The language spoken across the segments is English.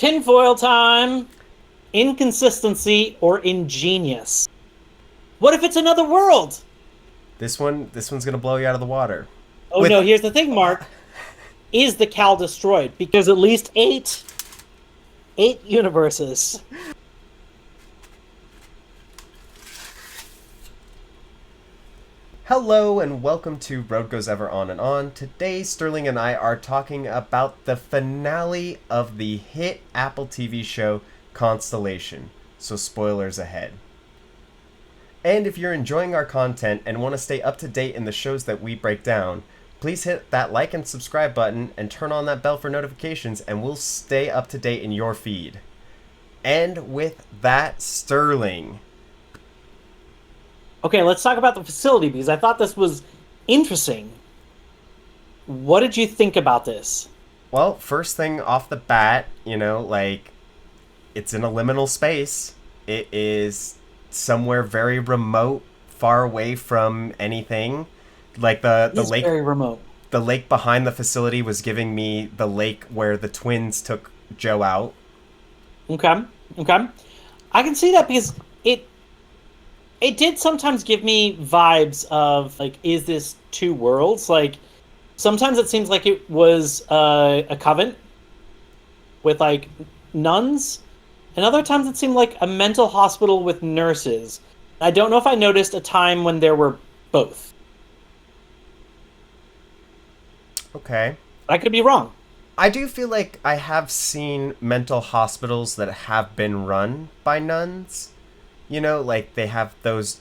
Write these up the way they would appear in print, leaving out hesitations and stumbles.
Tinfoil time! Inconsistency or ingenious? What if it's another world? This one's gonna blow you out of the water. Oh With no, here's the thing, Mark. Is the Cal destroyed? Because at least eight universes. Hello and welcome to Road Goes Ever On and On. Today, Sterling and I are talking about the finale of the hit Apple TV show Constellation. So spoilers ahead. And if you're enjoying our content and want to stay up to date in the shows that we break down, please hit that like and subscribe button and turn on that bell for notifications and we'll stay up to date in your feed. And with that, Sterling. Okay, let's talk about the facility because I thought this was interesting. What did you think about this? Well, first thing off the bat, it's in a liminal space. It is somewhere very remote, far away from anything. Like the It's lake very remote. the lake behind the facility was giving me the lake where the twins took Joe out. Okay, okay. I can see that because it did sometimes give me vibes of like, is this two worlds? Like, sometimes it seems like it was a convent with like nuns, and other times it seemed like a mental hospital with nurses. I don't know if I noticed a time when there were both. Okay. I could be wrong. I do feel like I have seen mental hospitals that have been run by nuns. Like they have those.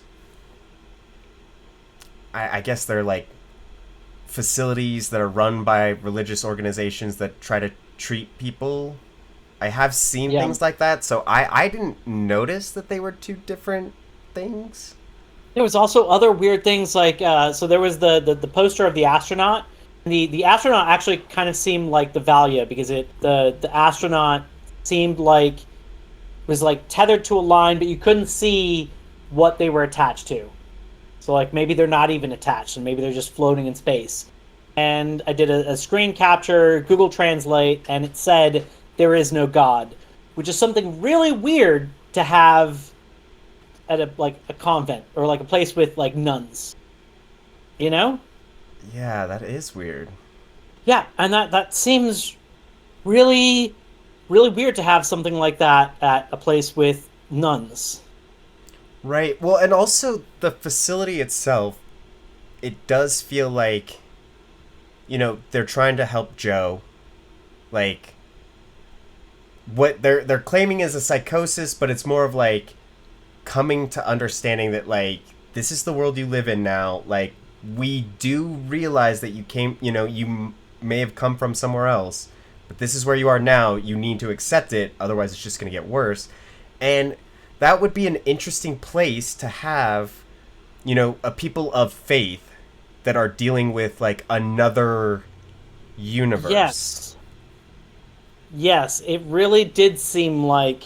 I guess they're like facilities that are run by religious organizations that try to treat people. I have seen Yeah. things like that, so I didn't notice that they were two different things. There was also other weird things like so there was the poster of the astronaut. The astronaut actually kind of seemed like the Valia because the astronaut seemed like was like tethered to a line, but you couldn't see what they were attached to. So like maybe they're not even attached, and maybe they're just floating in space. And I did a screen capture, Google Translate, and it said there is no God, which is something really weird to have at a convent or like a place with like nuns. You know? Yeah, that is weird. Yeah, and that seems really really weird to have something like that at a place with nuns. Right. Well, and also the facility itself, it does feel like, they're trying to help Joe. Like, what they're claiming is a psychosis, but it's more of like coming to understanding that like this is the world you live in now. Like we do realize that you may have come from somewhere else, but this is where you are now. You need to accept it, otherwise it's just going to get worse. And that would be an interesting place to have, a people of faith that are dealing with like another universe. Yes. Yes, it really did seem like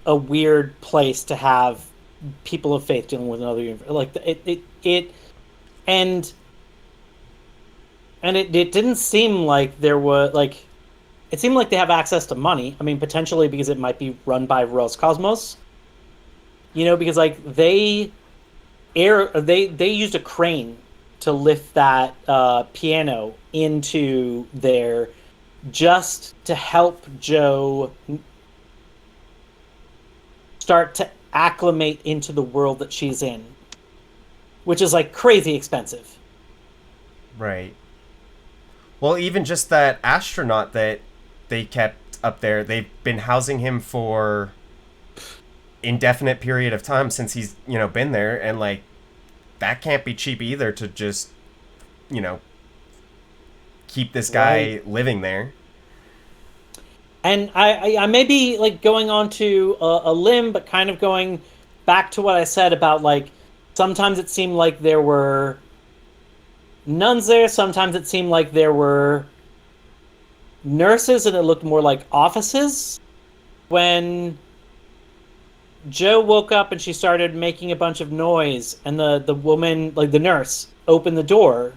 a weird place to have people of faith dealing with another universe. Like it and it didn't seem like there was like it seemed like they have access to money. I mean, potentially because it might be run by Roscosmos. Because like they used a crane to lift that piano into there just to help Joe start to acclimate into the world that she's in, which is like crazy expensive. Right. Well, even just that astronaut that they kept up there, they've been housing him for indefinite period of time since he's, been there, and like that can't be cheap either to just, you know, keep this guy Right. living there. And I may be like going on to a limb, but kind of going back to what I said about like sometimes it seemed like there were nuns there, sometimes it seemed like there were nurses, and it looked more like offices. When Joe woke up and she started making a bunch of noise, and the woman, like the nurse, opened the door.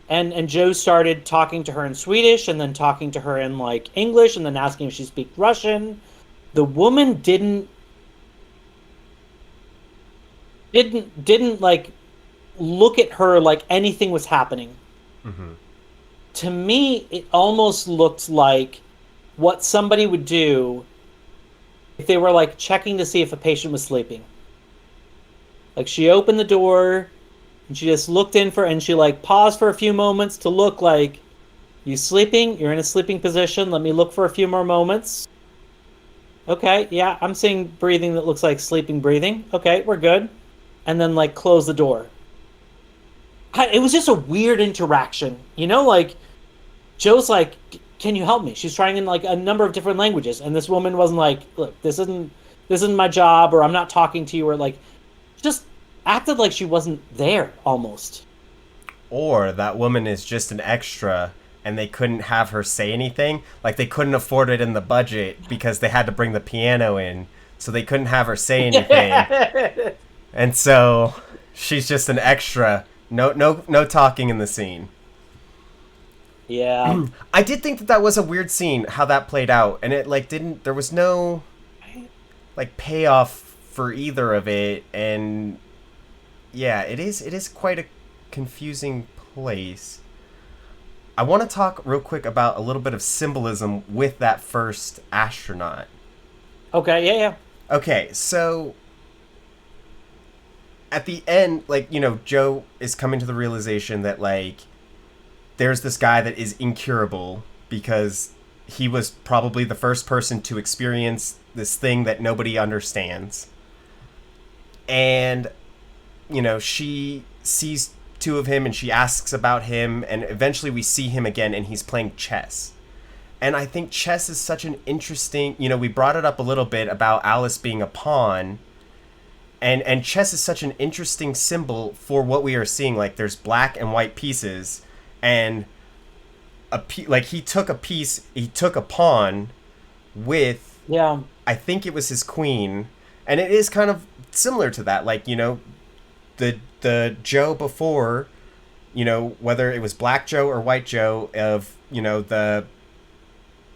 and Joe started talking to her in Swedish and then talking to her in like English and then asking if she speaks Russian. The woman didn't like look at her like anything was happening. Mm-hmm. To me, it almost looked like what somebody would do if they were like checking to see if a patient was sleeping. Like she opened the door and she just looked in for, and she like paused for a few moments to look like, you sleeping? You're in a sleeping position. Let me look for a few more moments. Okay, yeah, I'm seeing breathing that looks like sleeping breathing. Okay, we're good. And then like close the door. It was just a weird interaction, like Joe's like, can you help me? She's trying in like a number of different languages, and this woman wasn't like, look, this isn't my job, or I'm not talking to you, or like just acted like she wasn't there almost. Or that woman is just an extra and they couldn't have her say anything. Like they couldn't afford it in the budget because they had to bring the piano in, so they couldn't have her say anything. And so she's just an extra. No talking in the scene. Yeah. I did think that was a weird scene, how that played out, and it like didn't. There was no like payoff for either of it, and yeah, it is quite a confusing place. I want to talk real quick about a little bit of symbolism with that first astronaut. Okay, yeah. Okay, so at the end, like, Joe is coming to the realization that, like, there's this guy that is incurable because he was probably the first person to experience this thing that nobody understands. And, she sees two of him and she asks about him, and eventually we see him again and he's playing chess. And I think chess is such an interesting, we brought it up a little bit about Alice being a pawn, and chess is such an interesting symbol for what we are seeing. Like there's black and white pieces, and he took a pawn with, Yeah. I think it was his queen, and it is kind of similar to that. Like, the Joe before, whether it was black Joe or white Joe of, the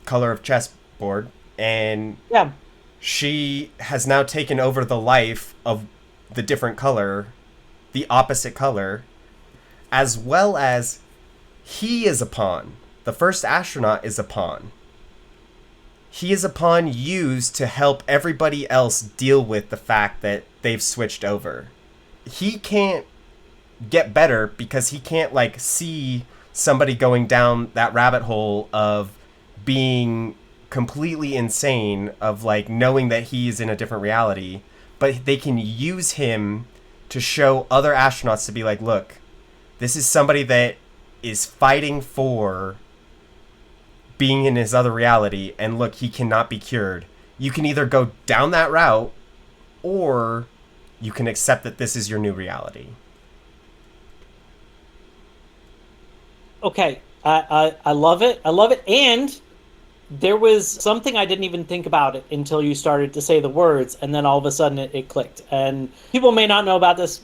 color of chessboard, and Yeah. she has now taken over the life of the different color, the opposite color, as well as he is a pawn. The first astronaut is a pawn. He is a pawn used to help everybody else deal with the fact that they've switched over. He can't get better because he can't, like, see somebody going down that rabbit hole of being completely insane, of, like, knowing that he's in a different reality. But they can use him to show other astronauts to be like, look, this is somebody that is fighting for being in his other reality, and look, he cannot be cured. You can either go down that route, or you can accept that this is your new reality. Okay. I love it. I love it. And there was something I didn't even think about it until you started to say the words, and then all of a sudden it clicked. And people may not know this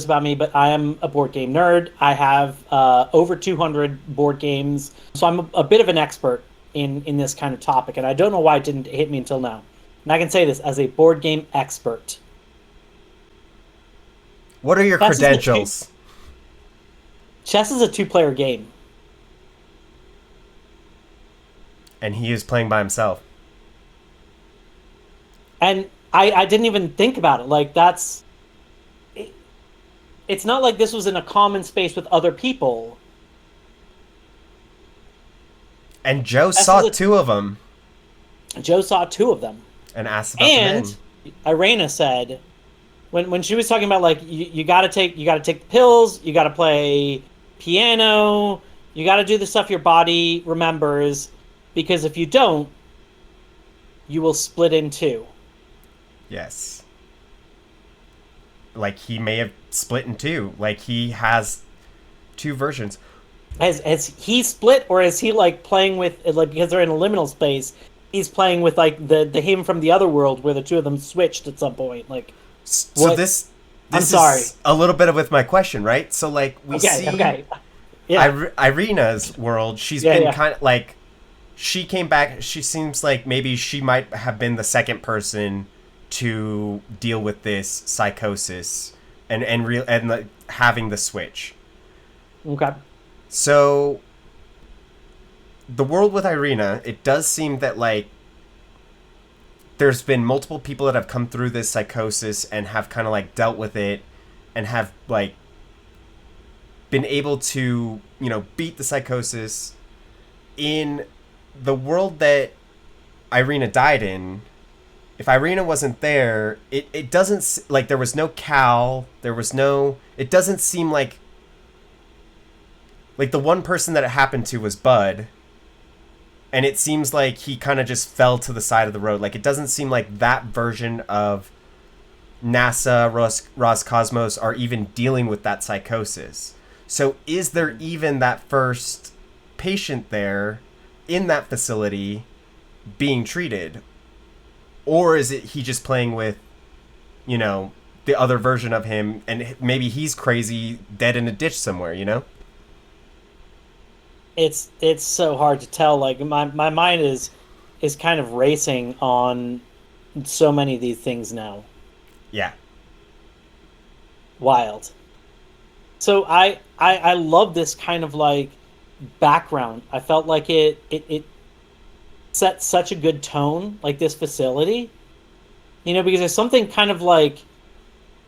about me, but I am a board game nerd. I have over 200 board games, so I'm a bit of an expert in this kind of topic, and I don't know why it didn't hit me until now. And I can say this as a board game expert. What are your credentials? Chess is a two-player game. And he is playing by himself. And I didn't even think about it. Like, it's not like this was in a common space with other people. And Joe saw two of them. Joe saw two of them. And asked about them. And Irena said, when she was talking about, like, you gotta take the pills, you gotta play piano, you gotta do the stuff your body remembers, because if you don't, you will split in two. Yes. Like, he may have split in two. Like, he has two versions. Has he split, or is he, like, playing with, like, because they're in a liminal space, he's playing with, like, the him from the other world where the two of them switched at some point? Like, so this I'm sorry. is a little bit of with my question, right? So, like, we see... Okay. Yeah, Irina's world, she's yeah, been yeah. kind of like, she came back. She seems like maybe she might have been the second person to deal with this psychosis and like, having the switch. Okay. So the world with Irina, it does seem that like there's been multiple people that have come through this psychosis and have kind of like dealt with it and have like been able to, beat the psychosis. In the world that Irina died in, if Irina wasn't there, it doesn't, like, there was no Cal, there was no, it doesn't seem like the one person that it happened to was Bud, and it seems like he kind of just fell to the side of the road. Like, it doesn't seem like that version of NASA, Roscosmos are even dealing with that psychosis. So is there even that first patient there in that facility being treated? Or is it he just playing with, the other version of him, and maybe he's crazy, dead in a ditch somewhere, It's so hard to tell. Like my mind is kind of racing on so many of these things now. Yeah. Wild. So I love this kind of like background. I felt like it set such a good tone, like this facility. Because there's something kind of like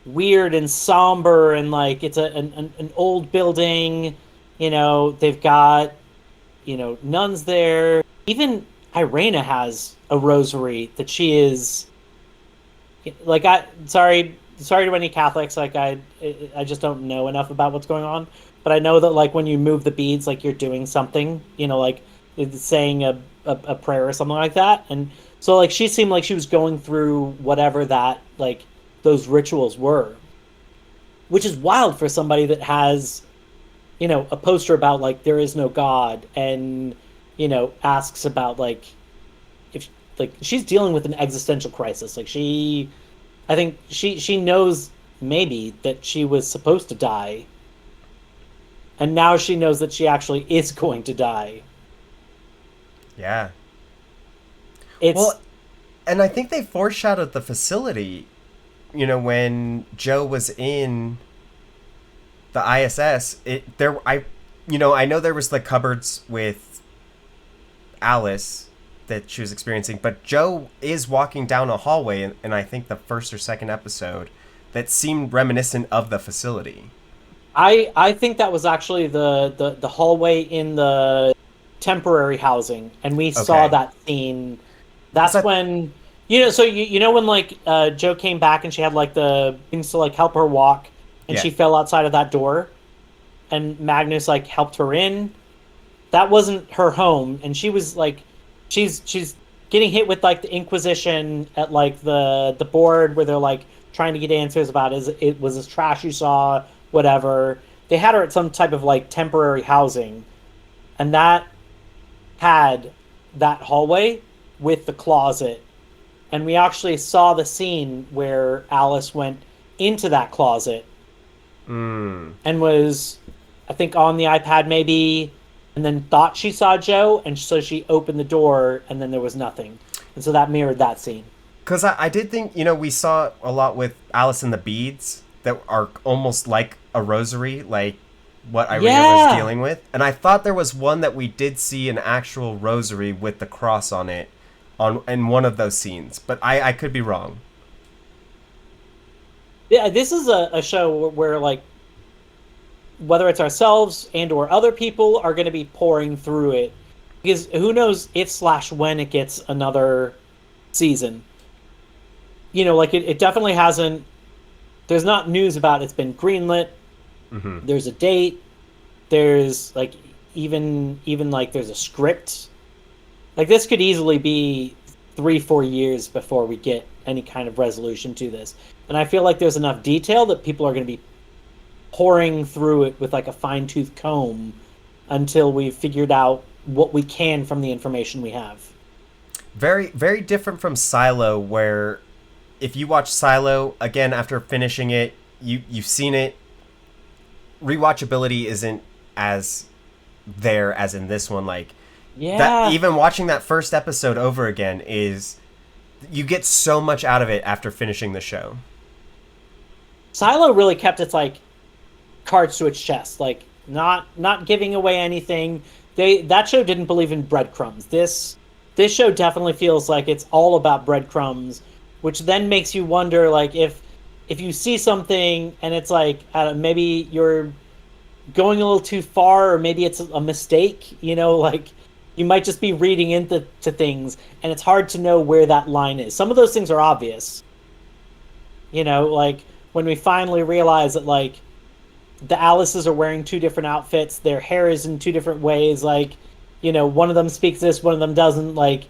weird and somber, and like it's an old building. They've got, nuns there. Even Irena has a rosary that she is like, I sorry to any Catholics, like I just don't know enough about what's going on, but I know that like when you move the beads, like you're doing something, like it's saying a prayer or something like that. And so like she seemed like she was going through whatever that, like, those rituals were, which is wild for somebody that has, a poster about like there is no God, and asks about like, if like she's dealing with an existential crisis. Like I think she knows maybe that she was supposed to die, and now she knows that she actually is going to die. Yeah. It's Well, and I think they foreshadowed the facility, when Joe was in the ISS. I know there was the cupboards with Alice that she was experiencing, but Joe is walking down a hallway in I think the first or second episode that seemed reminiscent of the facility. I think that was actually the hallway in the temporary housing, and we saw Okay. that scene. Because That's when, so when like Joe came back and she had like the things to like help her walk, and yeah. she fell outside of that door, and Magnus like helped her in. That wasn't her home, and she was like, she's getting hit with like the Inquisition at like the board where they're like trying to get answers about, is it was this trash you saw, whatever. They had her at some type of like temporary housing, and that had that hallway with the closet, and we actually saw the scene where Alice went into that closet Mm. and was, I think, on the iPad maybe, and then thought she saw Joe, and so she opened the door, and then there was nothing, and so that mirrored that scene. Because I did think, we saw a lot with Alice and the beads that are almost like a rosary, like what Irina was Yeah, dealing with. And I thought there was one that we did see an actual rosary with the cross on it in one of those scenes. But I could be wrong. yeah. This is a show where like whether it's ourselves and or other people are going to be pouring through it, because who knows if slash when it gets another season. Like it definitely hasn't. There's not news about it's been greenlit. Hmm. There's a date. There's like even like there's a script. Like this could easily be 3-4 years before we get any kind of resolution to this. And I feel like there's enough detail that people are going to be pouring through it with like a fine tooth comb until we've figured out what we can from the information we have. Very, very different from Silo, where if you watch Silo, again, after finishing it, you've seen it, rewatchability isn't as there as in this one. Like that, Yeah. even watching that first episode over again is, you get so much out of it after finishing the show. Silo really kept its like cards to its chest, like not giving away anything. That show didn't believe in breadcrumbs. This show definitely feels like it's all about breadcrumbs, which then makes you wonder, like, if you see something and it's like, maybe you're going a little too far, or maybe it's a mistake. Like, you might just be reading into things, and it's hard to know where that line is. Some of those things are obvious. Like when we finally realize that, like, the Alices are wearing two different outfits, their hair is in two different ways, like, one of them speaks this, one of them doesn't, like,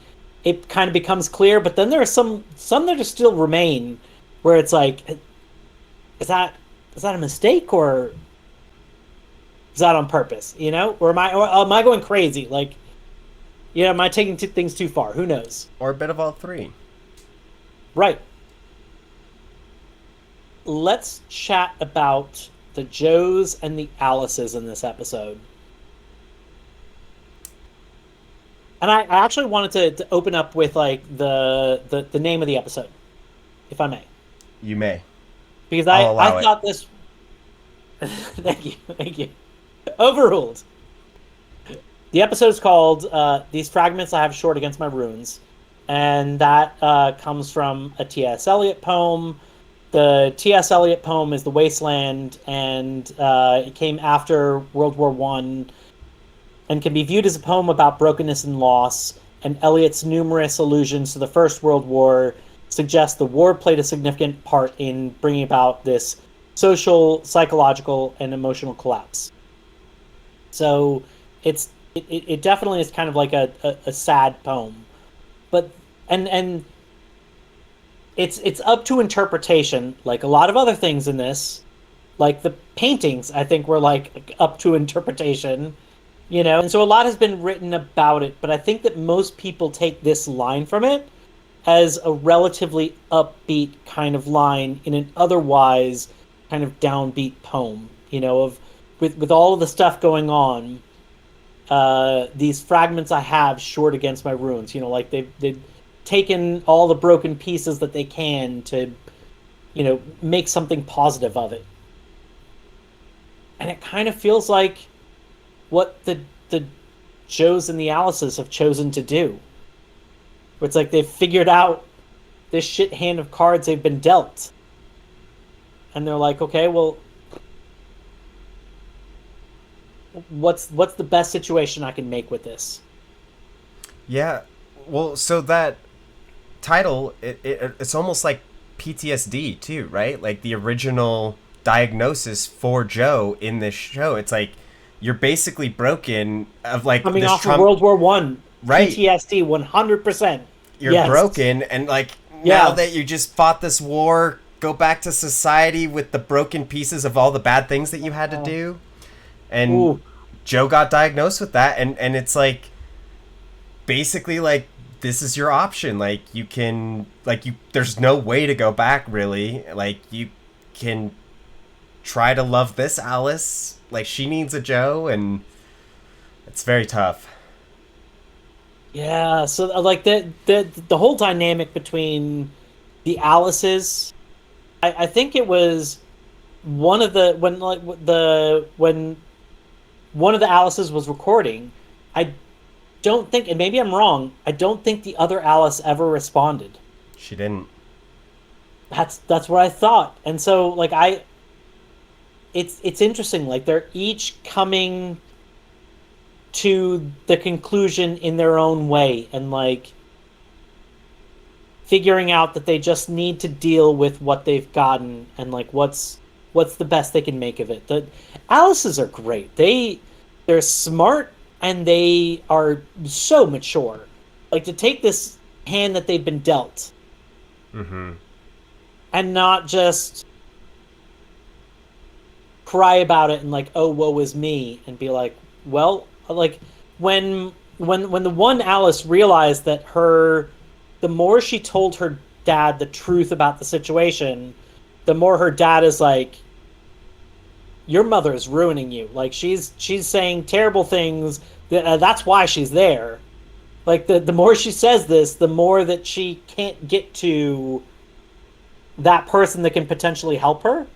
it kind of becomes clear. But then there are some that just still remain, where it's like, is that a mistake, or is that on purpose? Or am I going crazy? Like, am I taking things too far? Who knows? Or a bit of all three. Right. Let's chat about the Jos and the Alices in this episode. And I actually wanted to open up with, like, the name of the episode, if I may. You may. Because I'll allow I thought this. Thank you. Overruled. The episode is called "These Fragments I Have Stored Against My Runes," and that comes from a T.S. Eliot poem. The T.S. Eliot poem is "The Wasteland," and it came after World War I, and can be viewed as a poem about brokenness and loss. And Eliot's numerous allusions to the First World War suggest the war played a significant part in bringing about this social, psychological, and emotional collapse. So it definitely is kind of like a sad poem, but and it's up to interpretation, like a lot of other things in this. Like the paintings, I think, were like up to interpretation, and so a lot has been written about it. But I think that most people take this line from it as a relatively upbeat kind of line in an otherwise kind of downbeat poem, of with all of the stuff going on. These fragments I have stored against my ruins, like they've taken all the broken pieces that they can to, make something positive of it. And it kind of feels like what the Jos and the Alices have chosen to do. Where it's like they've figured out this shit hand of cards they've been dealt. And they're like, okay, well, what's the best situation I can make with this? Yeah. Well, so that title, it's almost like PTSD too, right? Like the original diagnosis for Jo in this show. It's like you're basically broken of like coming this off of World War One, right? PTSD, 100%. You're broken, and like now that you just fought this war, go back to society with the broken pieces of all the bad things that you had to do. And Ooh. Jo got diagnosed with that, and it's like basically like this is your option. Like you can there's no way to go back really. Like you can try to love this Alice. Like she needs a Jo, and it's very tough. Yeah, so like the whole dynamic between the Alices, I think it was one of the when one of the Alices was recording. I don't think, and maybe I'm wrong, I don't think the other Alice ever responded. She didn't. That's what I thought. And so like it's interesting, like they're each coming to the conclusion in their own way, and like figuring out that they just need to deal with what they've gotten, and like what's the best they can make of it. The Alices are great. They're smart, and they are so mature. Like to take this hand that they've been dealt, and not just cry about it and like, oh, woe is me, and be like, well, like when the one Alice realized that the more she told her dad the truth about the situation, the more her dad is like, your mother is ruining you. Like she's saying terrible things. That's why she's there. Like the more she says this, the more that she can't get to that person that can potentially help her.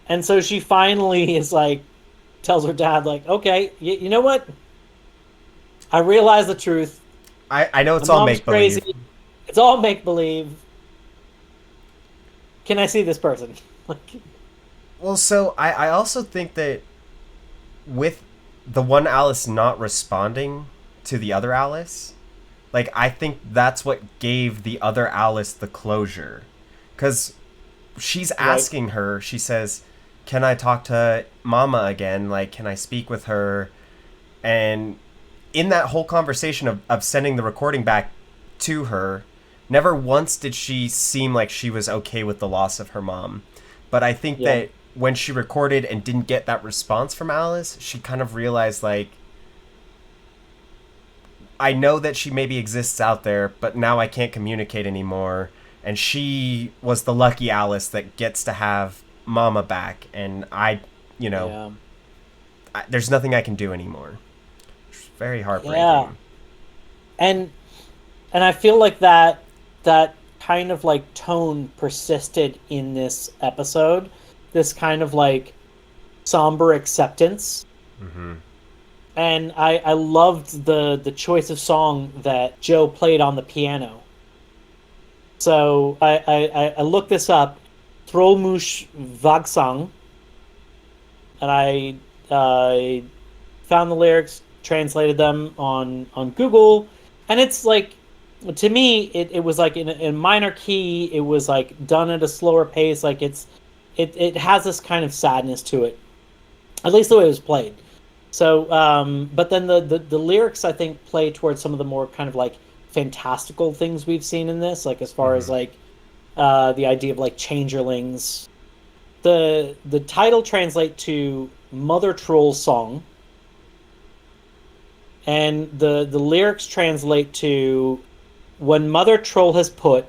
And so she finally is like, tells her dad, like, okay, you know what? I realize the truth. I know My it's all mom's make believe. crazy. It's all make believe. Can I see this person? Like, Well, so I also think that with the one Alice not responding to the other Alice, like I think that's what gave the other Alice the closure. Cuz she's right? asking her, she says, "Can I talk to Mama again? Like can I speak with her?" And in that whole conversation of sending the recording back to her, never once did she seem like she was okay with the loss of her mom. But I think Yeah, that when she recorded and didn't get that response from Alice, she kind of realized, like, I know that she maybe exists out there, but now I can't communicate anymore. And she was the lucky Alice that gets to have Mama back, and I, you know, yeah, there's nothing I can do anymore. It's very yeah. heartbreaking. And I feel like that kind of like tone persisted in this episode. This kind of like somber acceptance. Mm-hmm. And I loved the choice of song that Joe played on the piano. So I looked this up, Trollmush Vagsang, and I found the lyrics, translated them on Google, and it's like to me it was like in minor key. It was like done at a slower pace. Like it has this kind of sadness to it, at least the way it was played. So, but then the lyrics I think play towards some of the more kind of like fantastical things we've seen in this, like as far as Mm-hmm. like the idea of like changerlings. The title translate to Mother Troll Song, and the lyrics translate to when Mother Troll has put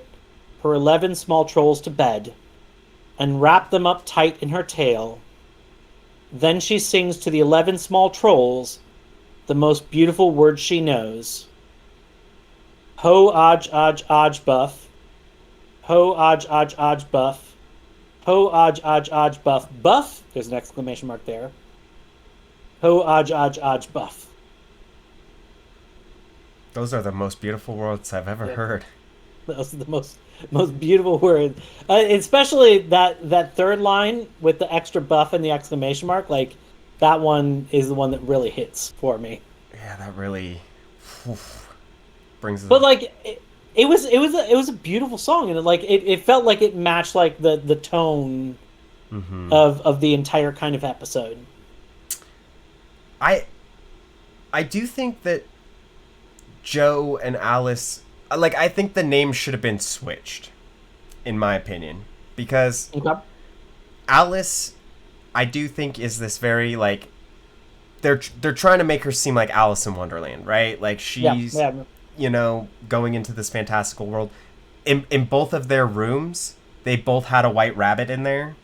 her 11 small trolls to bed and wrapped them up tight in her tail, then she sings to the 11 small trolls the most beautiful words she knows. Ho aj aj aj buff. Ho aj aj aj buff. Ho aj aj aj buff. Buff? There's an exclamation mark there. Ho aj aj aj buff. Those are the most beautiful words I've ever Yeah, heard. those are the most beautiful words. Especially that third line with the extra buff and the exclamation mark. Like that one is the one that really hits for me. Yeah, that really whew, brings But the. like it was a beautiful song, and it felt like it matched like the tone Mm-hmm. of the entire kind of episode. I I do think that Joe and Alice, like I think the name should have been switched, in my opinion, because Okay. Alice, I do think is this very like they're trying to make her seem like Alice in Wonderland, right? Like Yeah, she's yeah. going into this fantastical world. In both of their rooms, they both had a white rabbit in there.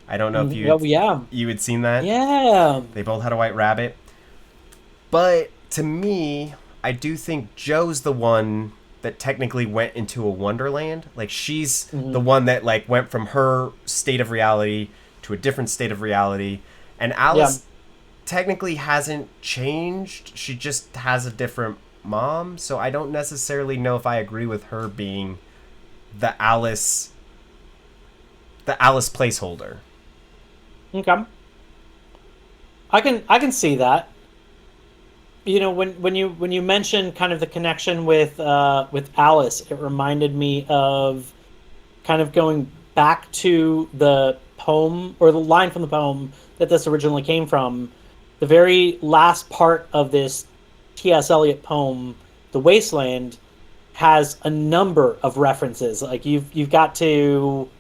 I don't know if Oh yeah, you had seen that. yeah. They both had a white rabbit. But to me, I do think Joe's the one that technically went into a wonderland. Like she's the Hmm. one that like went from her state of reality to a different state of reality. And Yeah. Alice technically hasn't changed. She just has a different mom. So I don't necessarily know if I agree with her being the Alice the Alice placeholder. Okay. I can see that. You know, when you mentioned kind of the connection with Alice, it reminded me of kind of going back to the poem or the line from the poem that this originally came from. The very last part of this T.S. Eliot poem, "The Wasteland," has a number of references. Like you've got to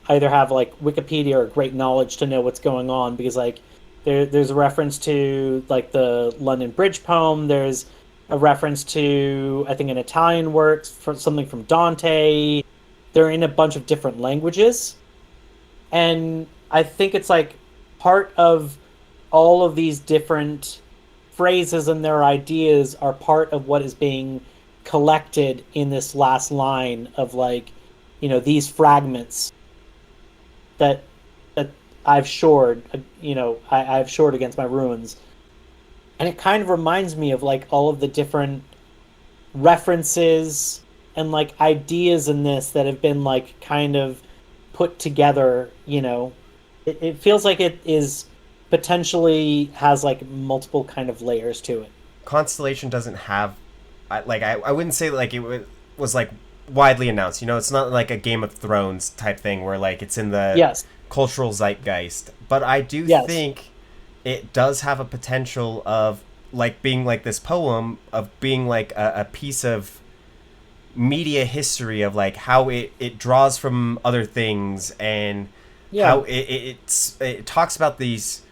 either have like Wikipedia or great knowledge to know what's going on because like there's a reference to like the London Bridge poem. There's a reference to I think an Italian work for something from Dante. They're in a bunch of different languages, And I think it's like part of all of these different phrases and their ideas are part of what is being collected in this last line of like, these fragments that that I've shored, I've shored against my ruins. And it kind of reminds me of like all of the different references and like ideas in this that have been like kind of put together. It feels like it is potentially has like multiple kind of layers to it. Constellation doesn't have, I wouldn't say like was like widely announced. It's not like a Game of Thrones type thing where like it's in the Yes. cultural zeitgeist. But I do Yes. think it does have a potential of like being like this poem, of being like a piece of media history of like how it draws from other things, and how Yeah. it talks about these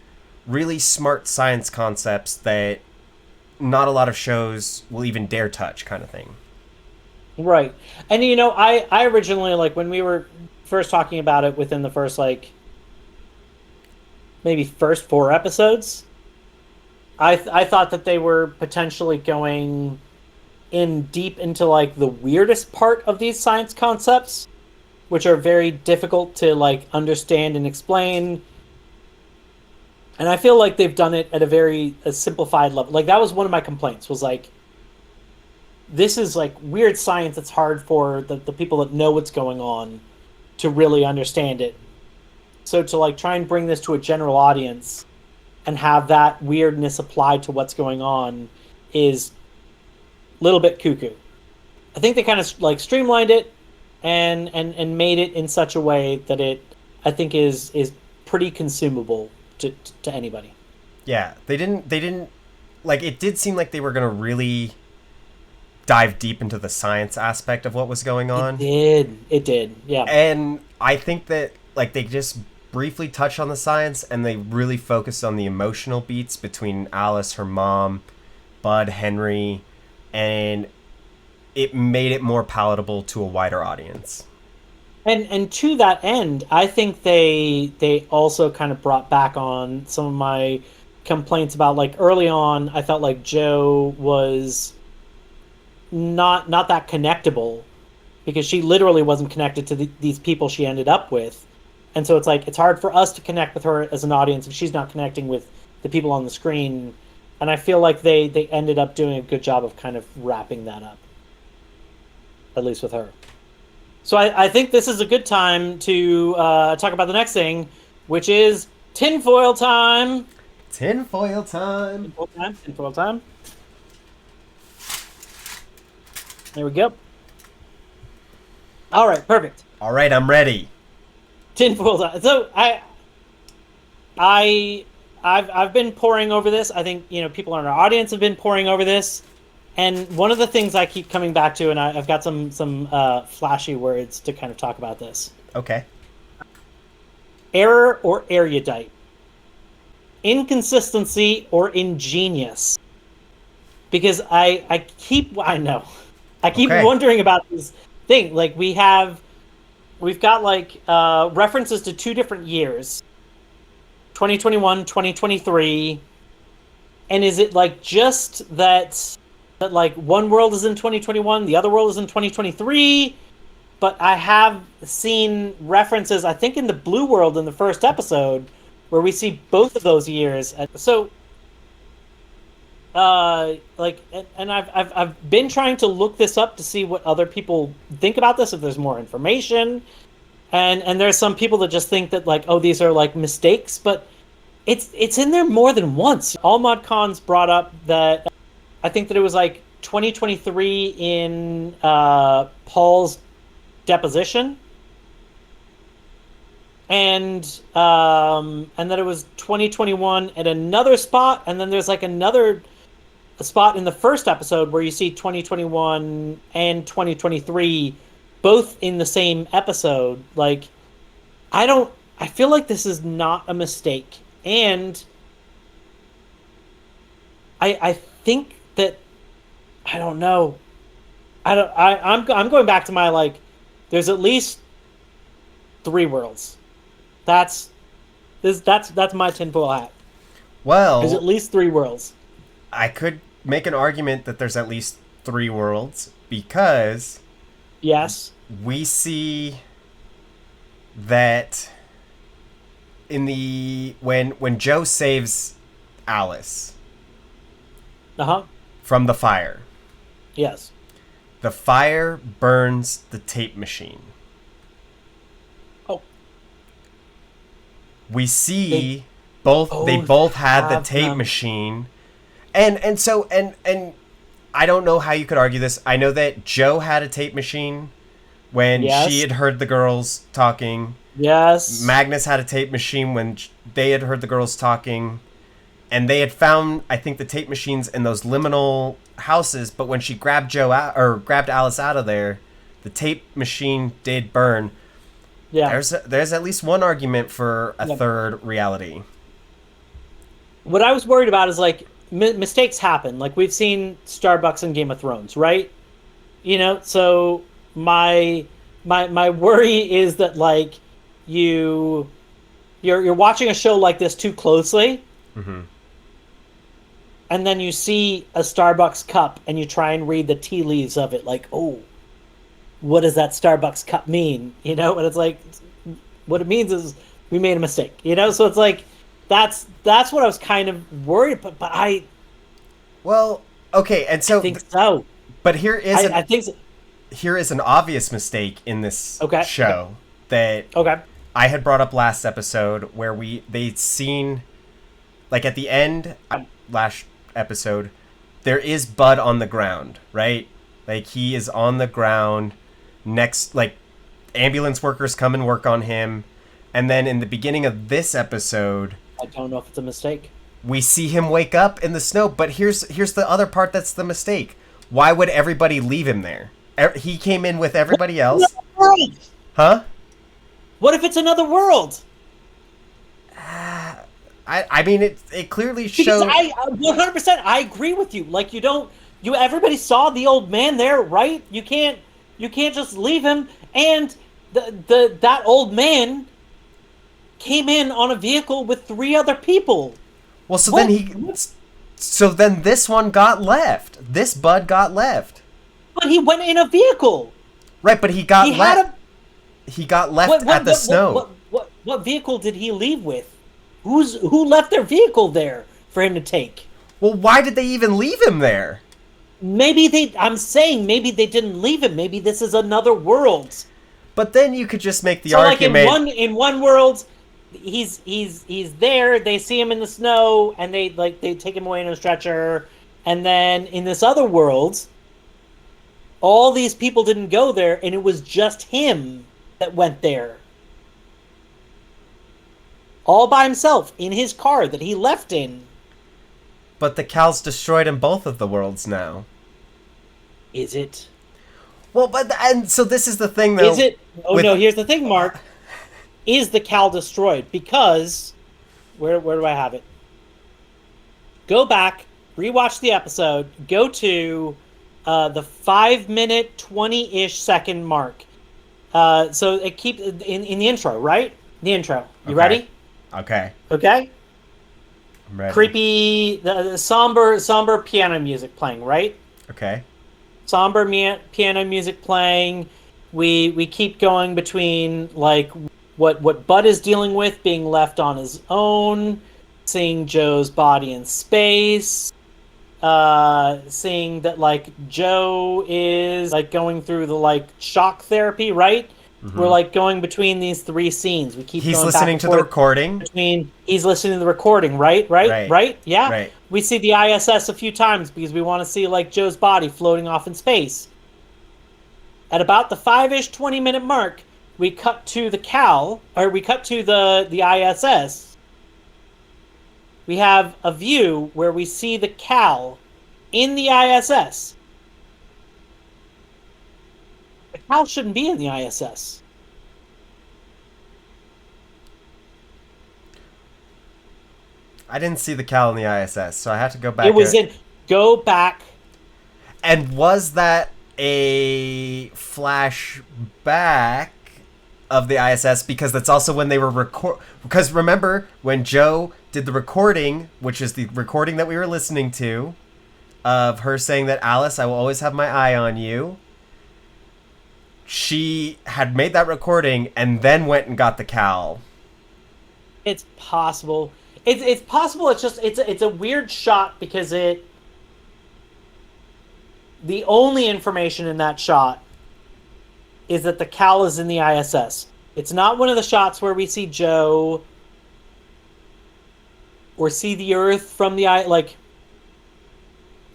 really smart science concepts that not a lot of shows will even dare touch, kind of thing. Right. And I originally, like, when we were first talking about it within the first like maybe first four episodes, I thought that they were potentially going in deep into like the weirdest part of these science concepts, which are very difficult to like understand and explain. And I feel like they've done it at a simplified level. Like that was one of my complaints, was like, this is like weird science that's hard for the people that know what's going on to really understand it. So to like try and bring this to a general audience and have that weirdness applied to what's going on is a little bit cuckoo. I think they kind of like streamlined it and made it in such a way that it, I think, is pretty consumable to anybody. Yeah, they didn't like, it did seem like they were gonna really dive deep into the science aspect of what was going It on. did. It did. Yeah. And I think that like they just briefly touched on the science, and they really focused on the emotional beats between Alice, her mom, Bud, Henry, and it made it more palatable to a wider audience. And to that end, I think they also kind of brought back on some of my complaints about like early on. I felt like Joe was not that connectable because she literally wasn't connected to these people she ended up with, and so it's like it's hard for us to connect with her as an audience if she's not connecting with the people on the screen. And I feel like they ended up doing a good job of kind of wrapping that up, at least with her. So I think this is a good time to talk about the next thing, which is tinfoil time. Tinfoil time. Tinfoil time. Tinfoil time. There we go. All right, perfect. All right, I'm ready. Tinfoil time. So I, I've been poring over this. I think people in our audience have been poring over this, and one of the things I keep coming back to, and I've got some flashy words to kind of talk about this: Okay. error or erudite, inconsistency or ingenious. Because I know, I keep Okay. wondering about this thing. Like we've got like references to two different years, 2021, 2023. And is it like just that like one world is in 2021, the other world is in 2023? But I have seen references, I think, in the blue world in the first episode, where we see both of those years. So like, and I've been trying to look this up to see what other people think about this, if there's more information. And there's some people that just think that like, oh, these are like mistakes, but it's in there more than once. Almod Khan's brought up that I think that it was like 2023 in Paul's deposition, and that it was 2021 at another spot, and then there's like another spot in the first episode where you see 2021 and 2023 both in the same episode. Like, I feel like this is not a mistake, and I think that, I don't know. I'm going back to my like. There's at least three worlds. That's that's my tinfoil hat. There's at Well, least three worlds. I could make an argument that there's at least three worlds because Yes. we see that in the when Joe saves Alice Uh huh. from the fire, Yes. the fire burns the tape machine. Oh. We They see they both both had the have tape them. machine. And I don't know how you could argue this. I know that Joe had a tape machine when she Yes. had heard the girls talking. Yes. Magnus had a tape machine when they had heard the girls talking, and they had found, I think, the tape machines in those liminal houses. But when she grabbed Joe out, or grabbed Alice out of there, the tape machine did burn. Yeah. There's at least one argument for a Yep. third reality. What I was worried about is like mistakes happen. Like we've seen Starbucks in Game of Thrones, right? So my worry is that like you you're watching a show like this too closely, Mm-hmm. and then you see a Starbucks cup and you try and read the tea leaves of it, like, oh, what does that Starbucks cup mean? And it's like, what it means is we made a mistake. So it's like that's what I was kind of worried, but Well, okay, and so, I think so. but I think so. here is an obvious mistake in this Okay. show that Okay. I had brought up last episode, where they'd seen, like at the end last episode, there is Bud on the ground, right? Like he is on the ground next, like ambulance workers come and work on him, and then in the beginning of this episode, I don't know if it's a mistake. we see him wake up in the snow. But here's the other part that's the mistake. Why would everybody leave him there? He came in with everybody else. World. Huh? What if it's another world? I mean, it clearly Because shows. I 100% I agree with you. Like everybody saw the old man there, right? You can't just leave him. And that old man came in on a vehicle with three other people. Well, What? so then this one got left. This Bud got left. But he went in a vehicle. Right, but he got He had left. a He got left at the snow. what vehicle did he leave with? Who left their vehicle there for him to take? Well, why did they even leave him there? I'm saying maybe they didn't leave him. Maybe this is another world. But then you could just make the So like argument. in one world, he's there. They see him in the snow, and they take him away in a stretcher. And then in this other world, all these people didn't go there, and it was just him that went there, all by himself in his car that he left in. But the Cal's destroyed in both of the worlds now. Is it? Well, and so this is the thing, though. Is it? Oh no! Here's the thing, Mark. Is the Cal destroyed? Because where do I have it? Go back, rewatch the episode. Go to the 5-minute, 20-ish second mark. So it keeps in the intro, right? The intro. You ready? Okay. Okay. I'm ready. Creepy, the somber piano music playing, right? Okay. Somber piano music playing. We keep going between like what Bud is dealing with, being left on his own, seeing Joe's body in space, seeing that like Joe is like going through the like shock therapy, right? Mm-hmm. We're like going between these three scenes. We keep. He's going listening back to the recording. He's listening to the recording, right? Yeah. Right. We see the ISS a few times because we want to see like Joe's body floating off in space. At about the 5-ish 20-minute mark, we cut to the Cal, or we cut to the ISS. We have a view where we see the Cal in the ISS. The Cal shouldn't be in the ISS. I didn't see the Cal in the ISS, so I had to go back. It was in. Go back. And was that a flashback of the ISS, because that's also when they were because remember when Joe did the recording, which is the recording that we were listening to, of her saying that, Alice, I will always have my eye on you. She had made that recording and then went and got the cowl. It's possible. It's possible. It's just it's a weird shot because the only information in that shot is that the cowl is in the ISS. It's not one of the shots where we see Joe or see the Earth from the eye. Like,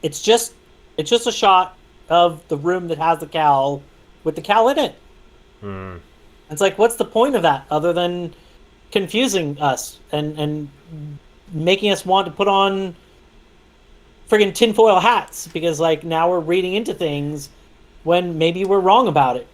it's just a shot of the room that has the cowl with the cowl in it. It's like, what's the point of that other than confusing us and making us want to put on friggin' tinfoil hats, because like now we're reading into things when maybe we're wrong about it.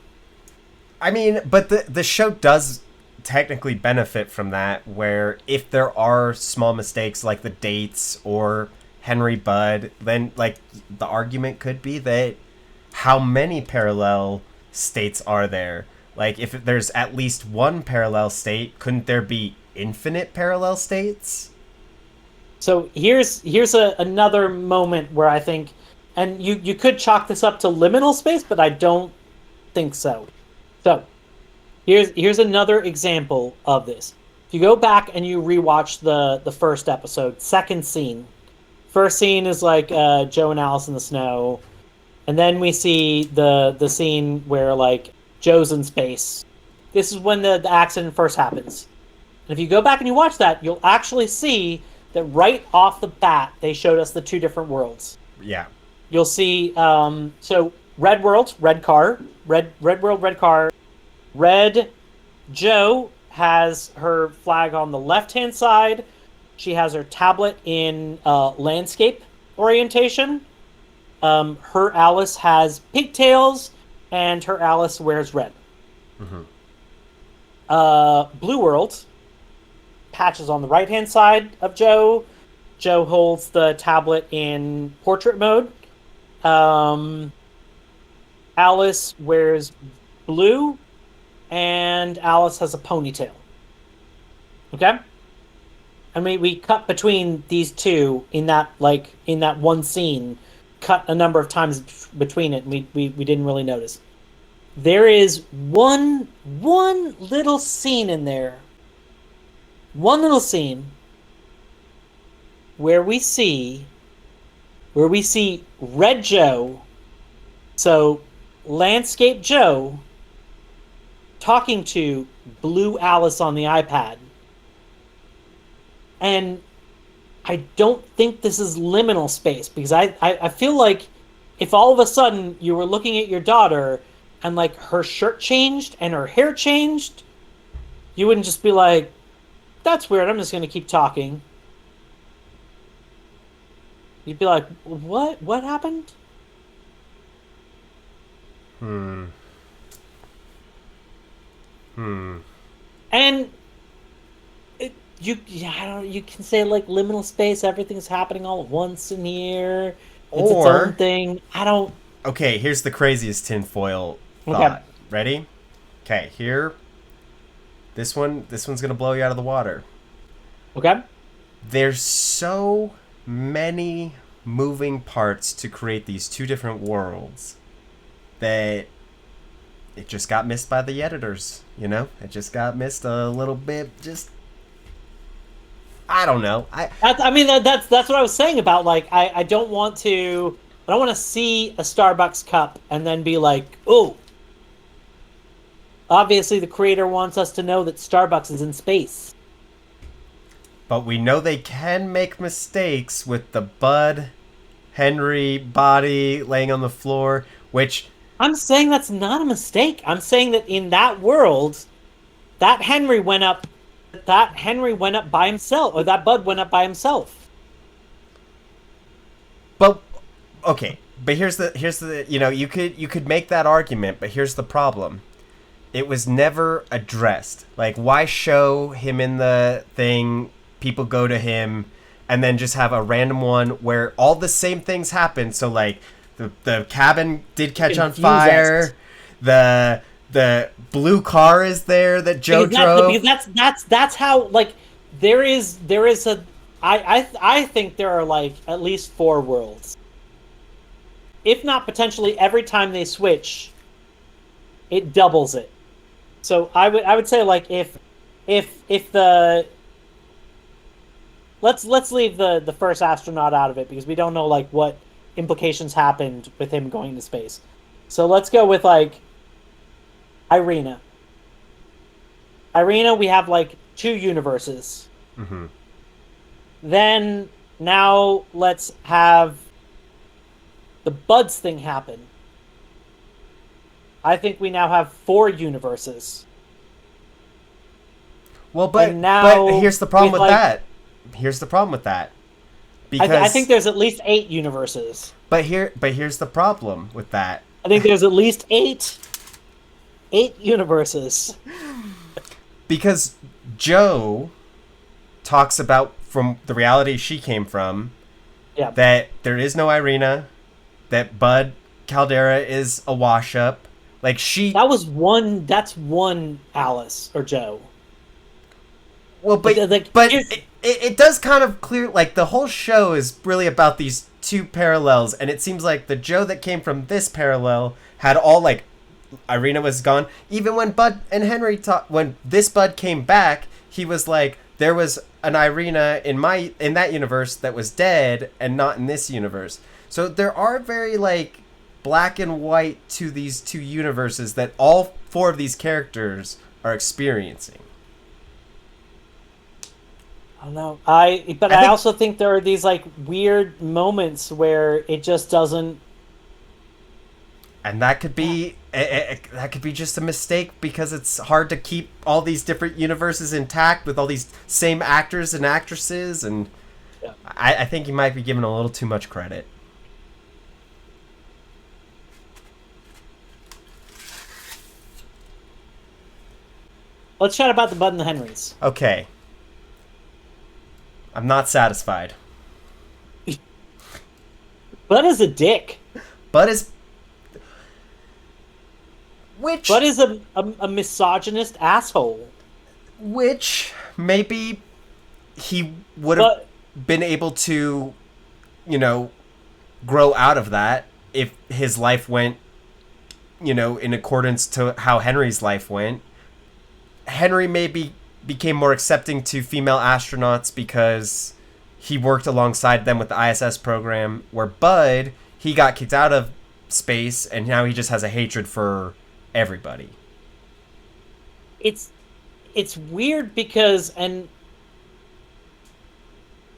I mean, but the show does technically benefit from that, where if there are small mistakes like the dates or Henry Budd, then like the argument could be that how many parallel states are there? Like, if there's at least one parallel state, couldn't there be infinite parallel states? So here's another moment where I think, and you could chalk this up to liminal space, but I don't think so. So here's another example of this. If you go back and you rewatch the first episode, second scene. First scene is like Joe and Alice in the snow, and then we see the scene where like Joe's in space. This is when the accident first happens. And if you go back and you watch that, you'll actually see that right off the bat they showed us the two different worlds. Yeah. You'll see so red world, red car, red world, red car. Red Joe has her flag on the left-hand side. She has her tablet in landscape orientation. Her Alice has pigtails, and her Alice wears red. Blue world, Patches on the right-hand side of Joe. Joe holds the tablet in portrait mode. Alice wears blue, and Alice has a ponytail. Okay? I mean, we cut between these two in that one scene, cut a number of times between it, and we didn't really notice. There is one little scene in there. One little scene where we see Red Joe, so Landscape Joe, talking to Blue Alice on the iPad. And I don't think this is liminal space, because I feel like if all of a sudden you were looking at your daughter and like her shirt changed and her hair changed, you wouldn't just be like, that's weird, I'm just going to keep talking. You'd be like, what happened? And you can say like liminal space, everything's happening all at once in here. It's its own thing. I don't. Okay, here's the craziest tinfoil thought. Okay. Ready? Okay, here. This one's gonna blow you out of the water. Okay. There's so many moving parts to create these two different worlds that it just got missed by the editors, you know? It just got missed a little bit. Just, I don't know. That's what I was saying about, like, I don't want to see a Starbucks cup and then be like, oh, obviously the creator wants us to know that Starbucks is in space. But we know they can make mistakes with the Bud Henry body laying on the floor, which... I'm saying that's not a mistake. I'm saying that in that world, that Henry went up by himself, or that Bud went up by himself. But okay, but here's the you know, you could make that argument, but here's the problem. It was never addressed. Like, why show him in the thing, people go to him, and then just have a random one where all the same things happen? So like the cabin did catch on fire. The the blue car is there that Joe drove. Because that's how, like, there is a I think there are like at least four worlds, if not potentially every time they switch, it doubles it. So I would say, like, if the let's leave the first astronaut out of it because we don't know like what implications happened with him going to space. So let's go with like Irina. Irina, we have like two universes. Mm-hmm. Then now let's have the Buds thing happen. I think we now have four universes. Well, but here's the problem with that. Here's the problem with that. Because I think there's at least 8 universes. But here's the problem with that. I think there's at least eight universes. Because Joe talks about, from the reality she came from, yeah, that there is no Irina, that Bud Caldera is a wash up. Like that's one Alice or Joe. Well, but it does kind of clear, like, the whole show is really about these two parallels, and it seems like the Joe that came from this parallel had all, like, Irina was gone. Even when Bud and Henry when this Bud came back, he was like, there was an Irina in that universe that was dead and not in this universe. So there are very, like, black and white to these two universes that all four of these characters are experiencing. I don't know. I also think there are these like weird moments where it just doesn't. And that could be that could be just a mistake because it's hard to keep all these different universes intact with all these same actors and actresses, and yeah. I think you might be giving a little too much credit. Let's chat about the Bud and the Henrys. Okay. I'm not satisfied. Bud is a dick. Bud is a misogynist asshole. Which maybe he would have been able to, grow out of that if his life went, in accordance to how Henry's life went. Henry maybe became more accepting to female astronauts because he worked alongside them with the ISS program, where Bud, he got kicked out of space and now he just has a hatred for everybody. It's weird because, and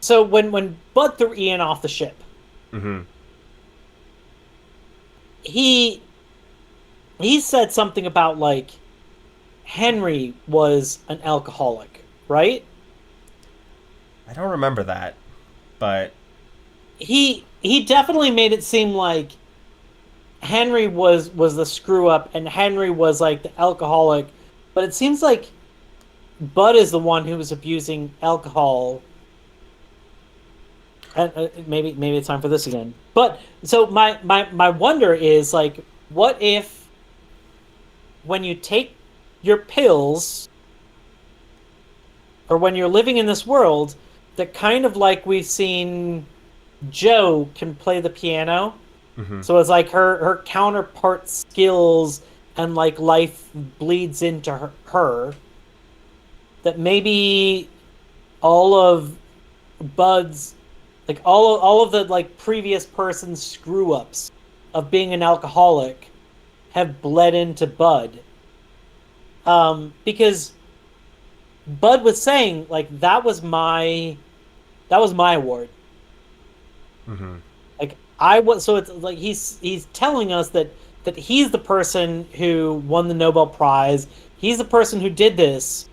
so when Bud threw Ian off the ship, mm-hmm. he said something about like Henry was an alcoholic, right? I don't remember that, but he definitely made it seem like Henry was the screw up and Henry was like the alcoholic, but it seems like Bud is the one who was abusing alcohol. And maybe it's time for this again. But so my wonder is, like, what if when you take your pills, or when you're living in this world, that kind of like we've seen Joe can play the piano. Mm-hmm. So it's like her counterpart skills and like life bleeds into her. That maybe all of Bud's, like all of the like previous person's screw ups of being an alcoholic have bled into Bud. Because Bud was saying, like, that was my award. Mm-hmm. Like, so it's like he's telling us that he's the person who won the Nobel Prize. He's the person who did this.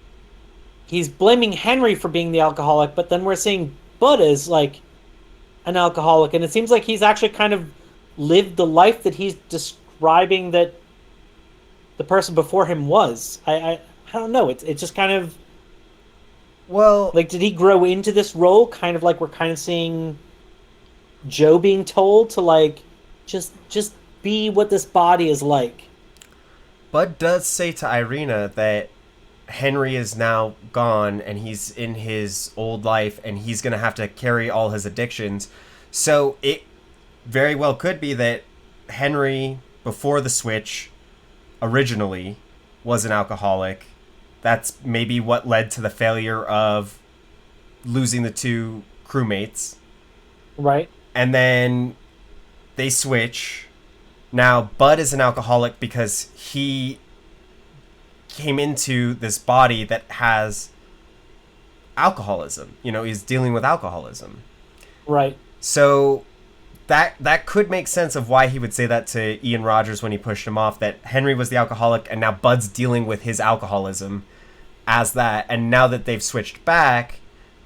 He's blaming Henry for being the alcoholic, but then we're seeing Bud as like an alcoholic, and it seems like he's actually kind of lived the life that he's describing that the person before him was. I don't know. It's just kind of, well, like, did he grow into this role? Kind of like we're kind of seeing Joe being told to like just be what this body is like. Bud does say to Irina that Henry is now gone and he's in his old life and he's going to have to carry all his addictions. So it very well could be that Henry, before the switch, originally was an alcoholic. That's maybe what led to the failure of losing the two crewmates. Right. And then they switch. Now, Bud is an alcoholic because he came into this body that has alcoholism. You know, he's dealing with alcoholism. Right. So that could make sense of why he would say that to Ian Rogers when he pushed him off, that Henry was the alcoholic and now Bud's dealing with his alcoholism as that. And now that they've switched back,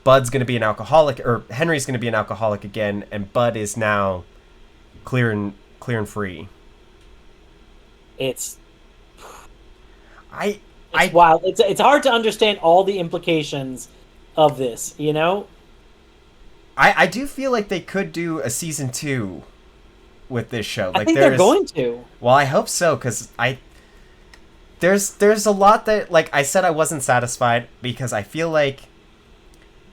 Bud's going to be an alcoholic, or Henry's going to be an alcoholic again, and Bud is now clear and free. It's I wild. It's hard to understand all the implications of this, you know? I do feel like they could do a season 2 with this show. Like, I think they're going to. Well, I hope so, because there's a lot that, like I said, I wasn't satisfied, because I feel like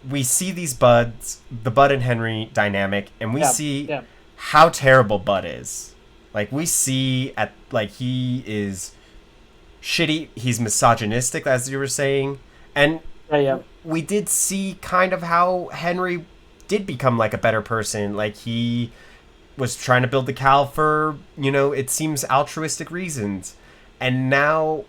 we see these Buds, the Bud and Henry dynamic, and we see how terrible Bud is. Like, we see he is shitty, he's misogynistic, as you were saying, and we did see kind of how Henry did become like a better person. Like, he was trying to build the Cal for, it seems altruistic reasons, and now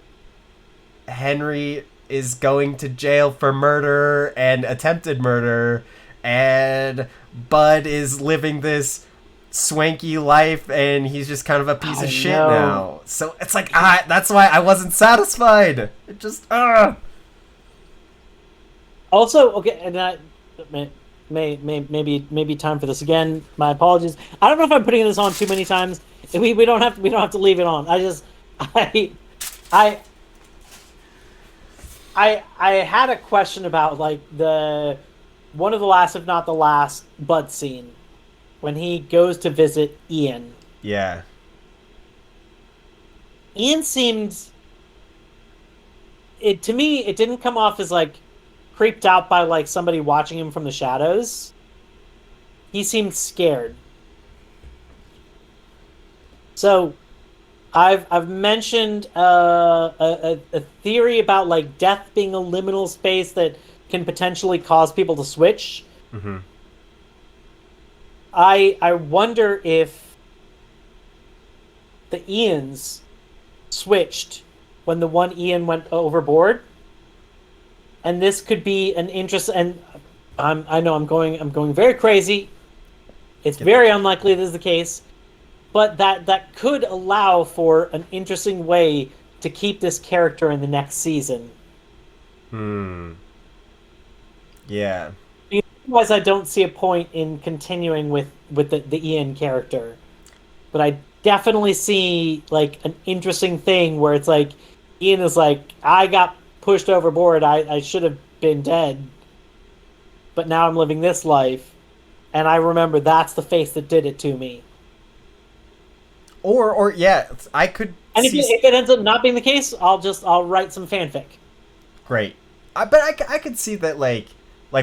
Henry is going to jail for murder and attempted murder, and Bud is living this swanky life, and he's just kind of a piece of shit now. So it's like, that's why I wasn't satisfied. It just, Also, okay, and that maybe time for this again. My apologies. I don't know if I'm putting this on too many times. We don't have to leave it on. I had a question about, like, one of the last, if not the last, Bud scene when he goes to visit Ian. Yeah. Ian seemed, to me, it didn't come off as, like, creeped out by, like, somebody watching him from the shadows. He seemed scared. So I've mentioned a theory about, like, death being a liminal space that can potentially cause people to switch. Mm-hmm. I wonder if the Ians switched when the one Ian went overboard, and this could be an interest. And I know I'm going very crazy. It's very unlikely this is the case. But that could allow for an interesting way to keep this character in the next season. Yeah. Otherwise, I don't see a point in continuing with the Ian character. But I definitely see, like, an interesting thing where it's like, Ian is like, I got pushed overboard, I should have been dead. But now I'm living this life. And I remember that's the face that did it to me. Or yeah, I could. And if it ends up not being the case, I'll write some fanfic. Great, but I could see that, like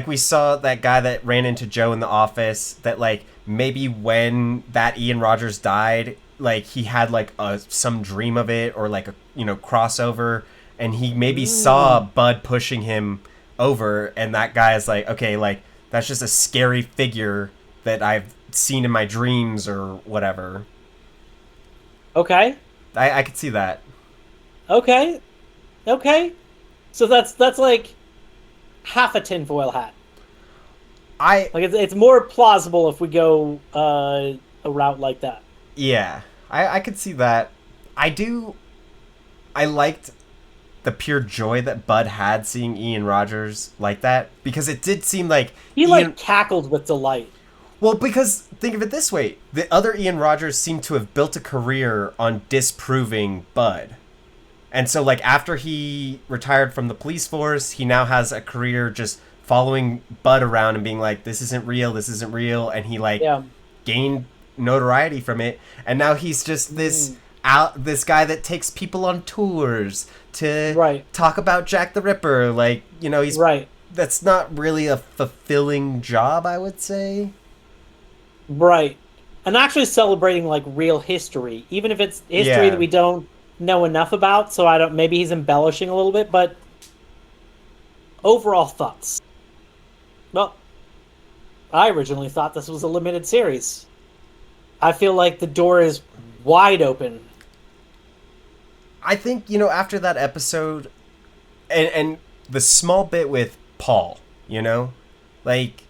we saw that guy that ran into Joe in the office. That, like, maybe when that Ian Rogers died, like, he had, like, some dream of it, or like a crossover, and he maybe saw Bud pushing him over, and that guy is like, okay, like, that's just a scary figure that I've seen in my dreams or whatever. Okay. I could see that. Okay. So that's like half a tinfoil hat. It's more plausible if we go a route like that. Yeah, I could see that. I liked the pure joy that Bud had seeing Ian Rogers like that, because it did seem like he cackled with delight. Well, because think of it this way. The other Ian Rogers seemed to have built a career on disproving Bud. And so, like, after he retired from the police force, he now has a career just following Bud around and being like, this isn't real. And he, gained notoriety from it. And now he's just this this guy that takes people on tours to Right. talk about Jack the Ripper. Like, he's Right. that's not really a fulfilling job, I would say. Right. And actually celebrating like real history, even if it's history that Yeah. we don't know enough about. So I don't. Maybe he's embellishing a little bit, but overall thoughts. Well, I originally thought this was a limited series. I feel like the door is wide open. I think, after that episode and the small bit with Paul, like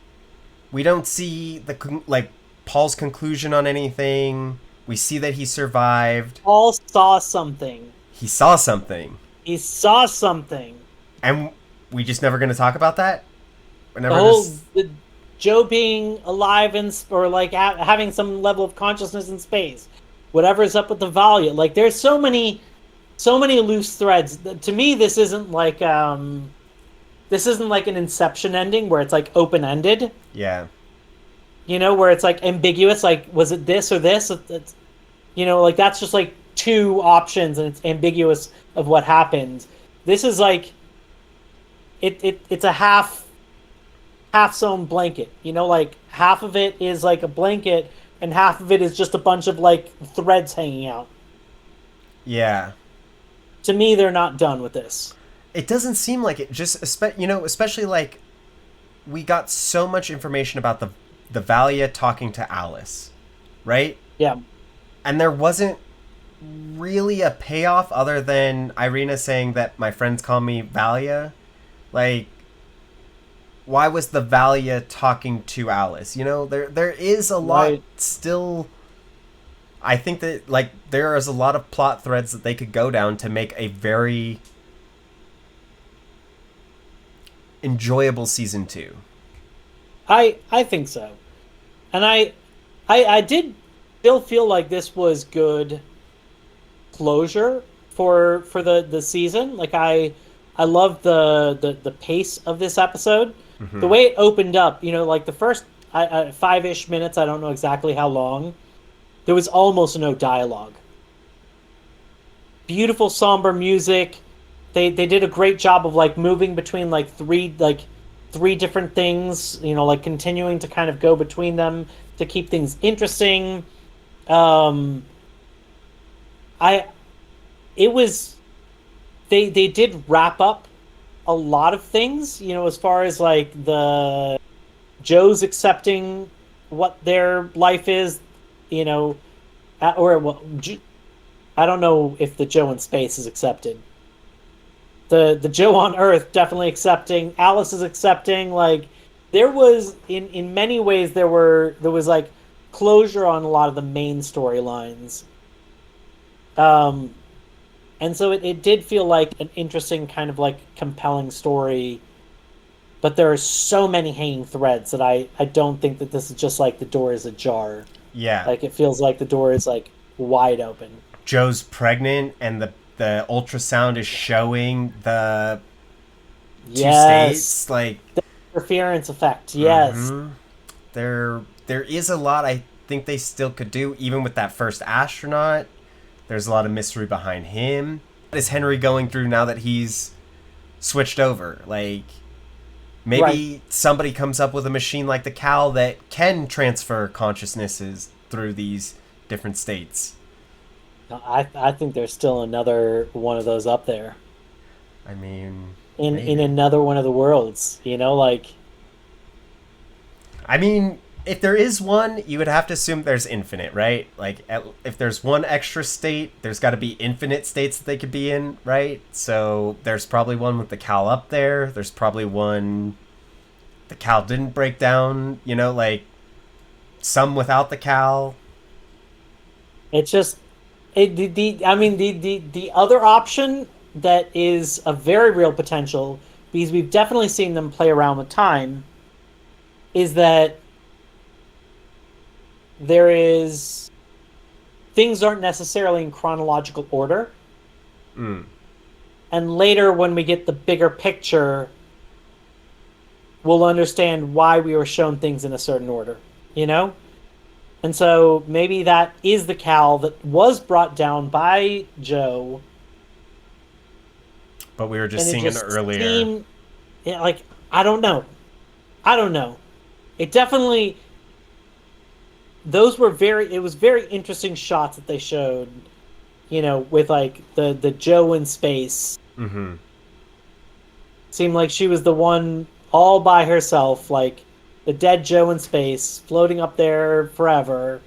we don't see like Paul's conclusion on anything. We see that he survived. Paul saw something. He saw something. He saw something. And we just never going to talk about that? We're The never whole just Joe being alive and or like having some level of consciousness in space. Whatever's up with the Valia. Like there's so many loose threads. To me, this isn't like an Inception ending where it's like open ended. Yeah. Where it's like ambiguous. Like was it this or this? It's, like that's just like two options and it's ambiguous of what happened. This is like it's a half sewn blanket. Like half of it is like a blanket and half of it is just a bunch of like threads hanging out. Yeah. To me, they're not done with this. It doesn't seem like it. Just especially like we got so much information about the Valia talking to Alice, right? Yeah. And there wasn't really a payoff other than Irina saying that my friends call me Valia. Like, why was the Valia talking to Alice? There is a lot Right. still. I think that like there is a lot of plot threads that they could go down to make a very enjoyable season 2. I think so. And I did still feel like this was good closure for the season. Like I loved the pace of this episode. Mm-hmm. The way it opened up, like the first 5-ish minutes, I don't know exactly how long. There was almost no dialogue. Beautiful somber music. They did a great job of like moving between like three different things, like continuing to kind of go between them to keep things interesting. I it was they did wrap up a lot of things, as far as like the Joe's accepting what their life is, or well, I don't know if the Joe in space is accepted. The Joe on Earth definitely accepting. Alice is accepting. Like there was in many ways there was like closure on a lot of the main storylines. And so it did feel like an interesting kind of like compelling story, but there are so many hanging threads that I don't think that this is just like the door is ajar. Yeah. Like it feels like the door is like wide open. Joe's pregnant and the ultrasound is showing the two Yes. states. Like The interference effect. Yes. mhm. There is a lot I think they still could do, even with that first astronaut. There's a lot of mystery behind him. What is Henry going through now that he's switched over? Like maybe Right. somebody comes up with a machine like the Cal that can transfer consciousnesses through these different states. I think there's still another one of those up there I mean, in maybe. another one of the worlds. Like I mean, if there is one, you would have to assume there's infinite, right? Like, if there's one extra state, there's got to be infinite states that they could be in, right? So there's probably one with the Cal up there. There's probably one the Cal didn't break down. Like some without the Cal. it's just I mean the other option that is a very real potential, because we've definitely seen them play around with time, is that there is things aren't necessarily in chronological order. Mm. And later when we get the bigger picture, we'll understand why we were shown things in a certain order, And And so maybe that is the Cal that was brought down by Joe, But we were just and it seeing an just earlier. seemed like I don't know. I don't know. It definitely those were very it was very interesting shots that they showed, with like the Joe in space. Mm-hmm. Seemed like she was the one all by herself, like the dead Joe in space, floating up there forever,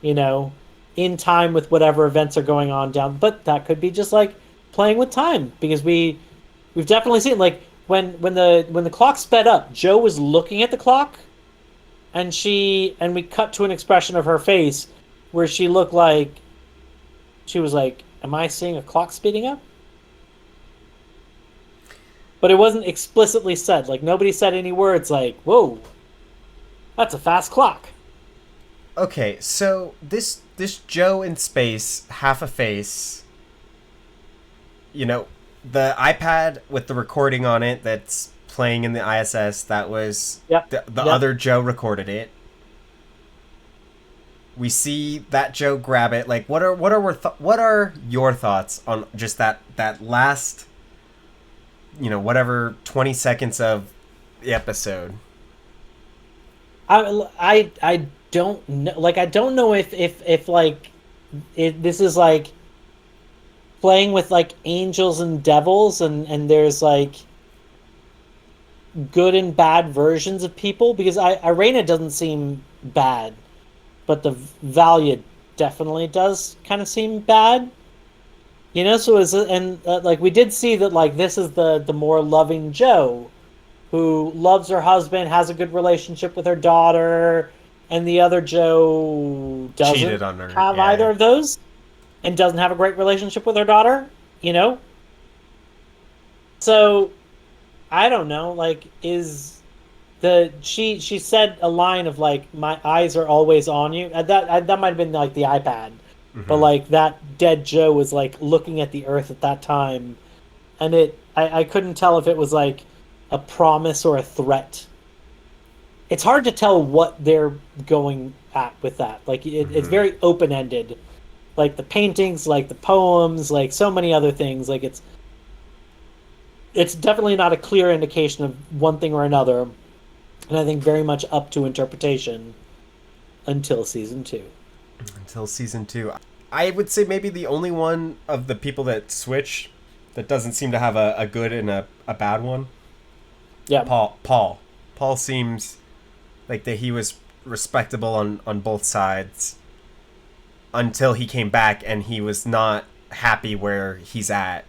you know, in time with whatever events are going on down. But that could be just like playing with time because we've definitely seen like when the clock sped up, Joe was looking at the clock and we cut to an expression of her face where she looked like she was like, "Am I seeing a clock speeding up?" But it wasn't explicitly said. Like nobody said any words like, "Whoa, that's a fast clock." Okay, so this Joe in space, half a face, the iPad with the recording on it that's playing in the ISS, that was Yep. the Yep. other Joe recorded it. We see that Joe grab it. Like, what are your thoughts on just that last, whatever 20 seconds of the episode? I don't know. Like I don't know if like this is like playing with like angels and devils and there's like good and bad versions of people because Irena doesn't seem bad, but the Valia definitely does kind of seem bad. So is and like we did see that like this is the more loving Joe who loves her husband, has a good relationship with her daughter, and the other Joe Cheated doesn't on her, have yeah. either of those and doesn't have a great relationship with her daughter, you know? So I don't know, like is the she said a line of like my eyes are always on you. That might have been like the iPad. But Mm-hmm. like that dead Joe was like looking at the earth at that time and I couldn't tell if it was like a promise or a threat. It's hard to tell what they're going at with that. Like it's Mm-hmm. very open ended. Like the paintings, like the poems, like so many other things. Like it's definitely not a clear indication of one thing or another, and I think very much up to interpretation until season two. Until season two. I would say maybe the only one of the people that switch that doesn't seem to have a good and a bad one. Yeah, Paul seems like that he was respectable on both sides until he came back and he was not happy where he's at.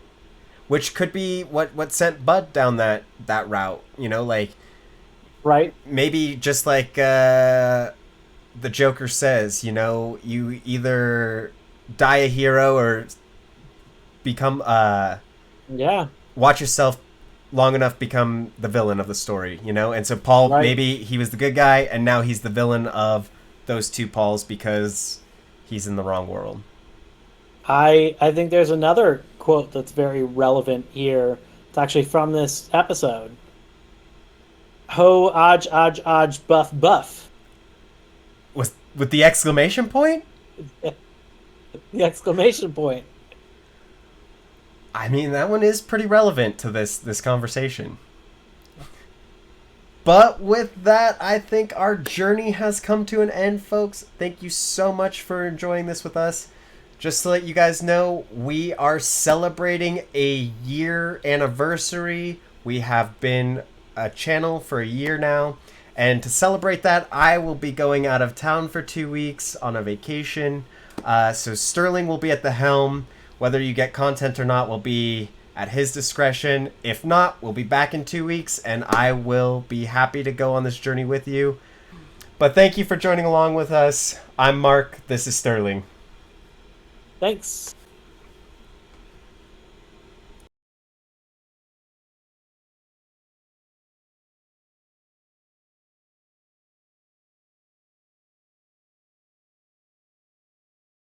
Which could be what sent Bud down that route, like right. maybe just like the Joker says, you either die a hero or become Yeah, watch yourself long enough become the villain of the story, And so Paul, right. maybe he was the good guy and now he's the villain of those two Pauls because he's in the wrong world. I think there's another quote that's very relevant here. It's actually from this episode. Ho aj buff buff. With the exclamation point? The exclamation point. I mean, that one is pretty relevant to this conversation. But with that, I think our journey has come to an end, folks. Thank you so much for enjoying this with us. Just to let you guys know, we are celebrating a year anniversary. We have been a channel for a year now. And to celebrate that, I will be going out of town for 2 weeks on a vacation. So Sterling will be at the helm. Whether you get content or not will be at his discretion. If not, we'll be back in 2 weeks, and I will be happy to go on this journey with you. But thank you for joining along with us. I'm Mark. This is Sterling. Thanks.